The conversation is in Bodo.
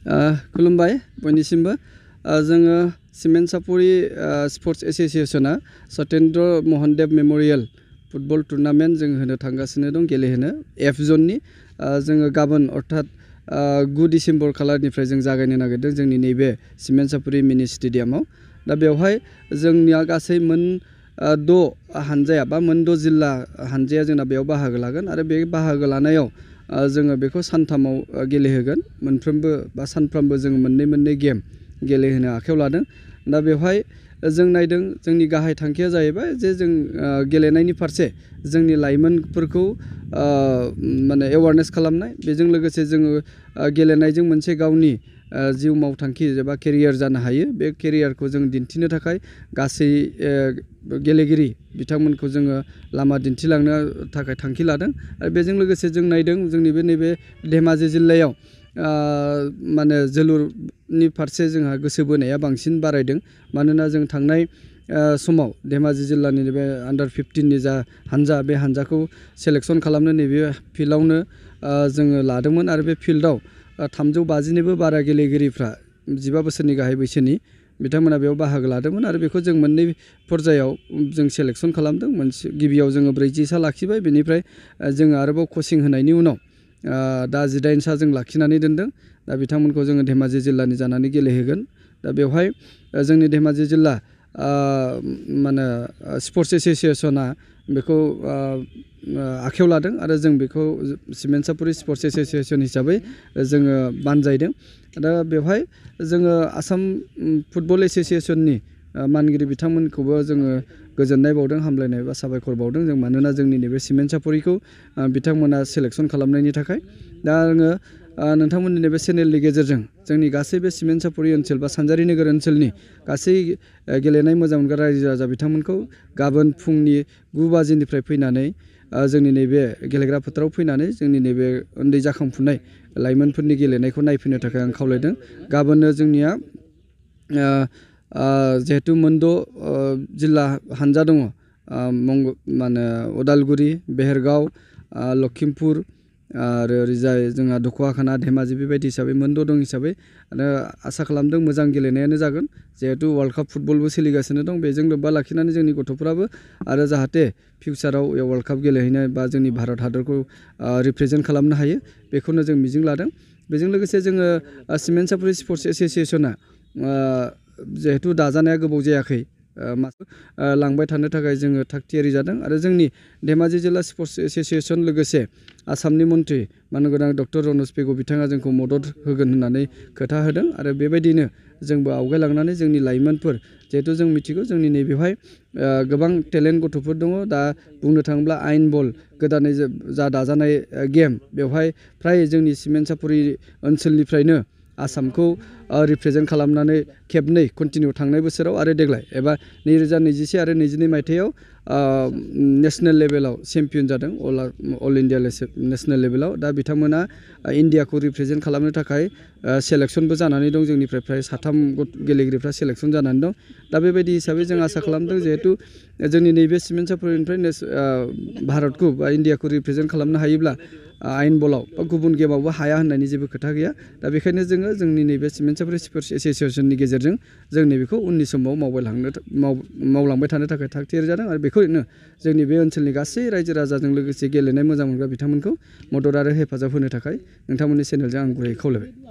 खुलुमबाय बयनिसिमबो जोङो सिमेन्ट सापरि स्पर्ट्स एसोसिएशना सत्येन्द्र मोहन देव मेमोरियल फुटबल टुर्नामेन्ट जों होनो थांगासिनो दं गेलेहोनो एफ जननि जोङो गाबोन अर्थात 9 डिसेम्बर खालारनिफ्राय जों जागायनो नागिरदों जोंनि नैबे सिमेन्ट सापरि मिनि स्टेडियामाव दा बेवहाय जोंनिया गासै मोन 6 हानजाया बा मोन 6 जिल्ला हानजाया जोंना बेयाव बाहागो लागोन आरो बे बाहागो लानायाव जोङो बेखौ सानथामाव गेलेहोगोन मोनफ्रोमबो बा सानफ्रोमबो जों मोननै गेम गेलेहोनो आखायाव लादों दा बेवहाय जों नायदों जोंनि गाहाय थांखिया जाहैबाय जे जों गेलेनायनि फारसे जोंनि लाइमोनफोरखौ माने एवारनेस खालामनाय बेजों लोगोसे जोङो गेलेनायजों मोनसे गावनि जिउ मावथांखि एबा केरियार जानो हायो बे केरियारखौ जों दिन्थिनो थाखाय गासै गेलेगिरि बिथांमोनखौ जोङो लामा दिन्थिलांनो थाखाय थांखि लादों आरो बेजों लोगोसे जों नायदों जोंनि नैबे धेमाजि जिल्लायाव माने जोलुरनि फारसे जोंहा गोसो बोनाया बांसिन बारायदों मानोना जों थांनाय समाव धेमाजि जिल्लानि बे आन्डार 15 नि जा हानजा बे हानजाखौ सेलेक्सन खालामनो नैबे फिल्डआवनो जोङो लादोंमोन आरो बे फिल्डआव 350निबो बारा गेलेगिरिफ्रा 15 बोसोरनि गाहाय बैसोनि बिथांमोना बेयाव बाहागो लादोंमोन आरो बेखौ जों मोननै पर्यायाव जों सेलेक्सन खालामदों मोनसे गिबियाव जोङो 40 सा लाखिबाय बेनिफ्राय जोङो आरोबाव कचिं होनायनि उनाव दा 18 सा जों लाखिनानै दोनदों दा बिथांमोनखौ जोङो धेमाजि जिल्लानि जानानै गेलेहोगोन दा बेवहाय जोंनि धेमाजि जिल्ला माने स्पर्ट्स एसोसिएशना बेखौ आखायाव लादों आरो जों बेखौ सिमेन्ट सापरि स्पर्ट्स एसोसिएशन हिसाबै जोङो बानजायदों दा बेवहाय जोङो आसाम फुटबल एसोसिएशननि मानगिरि बिथांमोनखौबो जोङो गोजोननाय बावदों हामलायनाय बा साबायखर बावदों जों मानोना जोंनि नैबे सिमेन्ट सापरिखौ बिथांमोना सेलेक्सन खालामनायनि थाखाय दा आङो नोंथांमोननि नैबे चेनेलनि गेजेरजों जोंनि गासैबो सिमेन्ट सापरि ओनसोल बा सानजारि नोगोर ओनसोलनि गासै गेलेनाय मोजां मोनग्रा रायजो राजा बिथांमोनखौ गाबोन फुंनि 9 बाजिनिफ्राय फैनानै जोंनि नैबे गेलेग्रा फोथाराव फैनानै जोंनि नैबे उन्दै जाखांफुनाय लाइमोनफोरनि गेलेनायखौ नायफैनो थाखाय आं खावलायदों गाबोननो जोंनिया जिहेतु मोन 6 जिल्ला हानजा दङ माने उदालगुरि बेहेरगाव लखिमपुर आरो ओरैजाय जोंहा दखुवाखाना धेमाजि बेबायदि हिसाबै मोन 6 दं हिसाबै आरो आसा खालामदों मोजां गेलेनायानो जागोन जिहेतु वर्ल्ड काप फुटबलबो सोलिगासिनो दं बेजों लोब्बा लाखिनानै जोंनि गथ'फोराबो आरो जाहाथे फिउचाराव वर्ल्ड काप गेलेहैनाय बा जोंनि भारत हादरखौ रिप्रेजेन्ट खालामनो हायो बेखौनो जों मिजिं लादों बेजों लोगोसे जोङो सिमेन्ट सापरि स्पर्ट्स एसोसिएशना जिहेतु दाजानाया गोबाव जायाखै लांबाय थानो थाखाय जोङो थागथियारि जादों आरो जोंनि धेमाजि जिल्ला स्पर्ट्स एसोसिएशन लोगोसे आसामनि मन्त्रि मानगोनां डक्टर रनज पेगु बिथाङा जोंखौ मदद होगोन होननानै खोथा होदों आरो बेबायदिनो जोंबो आवगायलांनानै जोंनि लाइमोनफोर जिहेतु जों मिथिगौ जोंनि नैबेवहाय गोबां टेलेन्ट गथ'फोर दङ दा बुंनो थाङोब्ला आयन बल गोदानै जा दाजानाय गेम बेवहाय फ्राय जोंनि सिमेन्ट सापरि ओनसोलनिफ्रायनो आसामखौ रिप्रेजेन्ट खालामनानै खेबनै कन्टिनिउ थांनाय बोसोराव आरो देग्लाय एबा 2021 आरो 22 मायथाइयाव नेशनेल लेभेलाव चेम्पियन जादों अल इन्डिया नेशनेल लेभेलाव दा बिथांमोना इन्डियाखौ रिप्रेजेन्ट खालामनो थाखाय सेलेक्सनबो जानानै दं जोंनिफ्राय फ्राय 3 गेलेगिरिफ्रा सेलेक्सन जानानै दं दा बेबायदि हिसाबै जों आसा खालामदों जिहेतु जोंनि नैबे सिमेन्ट सापरिनिफ्राय भारतखौ बा इन्डियाखौ रिप्रेजेन्ट खालामनो हायोब्ला आयन बलाव बा गुबुन गेमावबो हाया होननायनि जेबो खोथा गैया दा बेखायनो जोङो जोंनि नैबे सिमेन्ट सापरि स्पर्ट्स एसोसिएशननि गेजेरजों जों नैबेखौ उननि समाव मावलांबाय थानो थाखाय थाग थियारि जादों आरो बेखौनो जोंनि बे ओनसोलनि गासै रायजो राजाजों लोगोसे गेलेनाय मोजां मोनग्रा बिथांमोनखौ मदद आरो हेफाजाब होनो थाखाय नोंथांमोननि चेनेलजों आं गुरैयै खावलायबाय।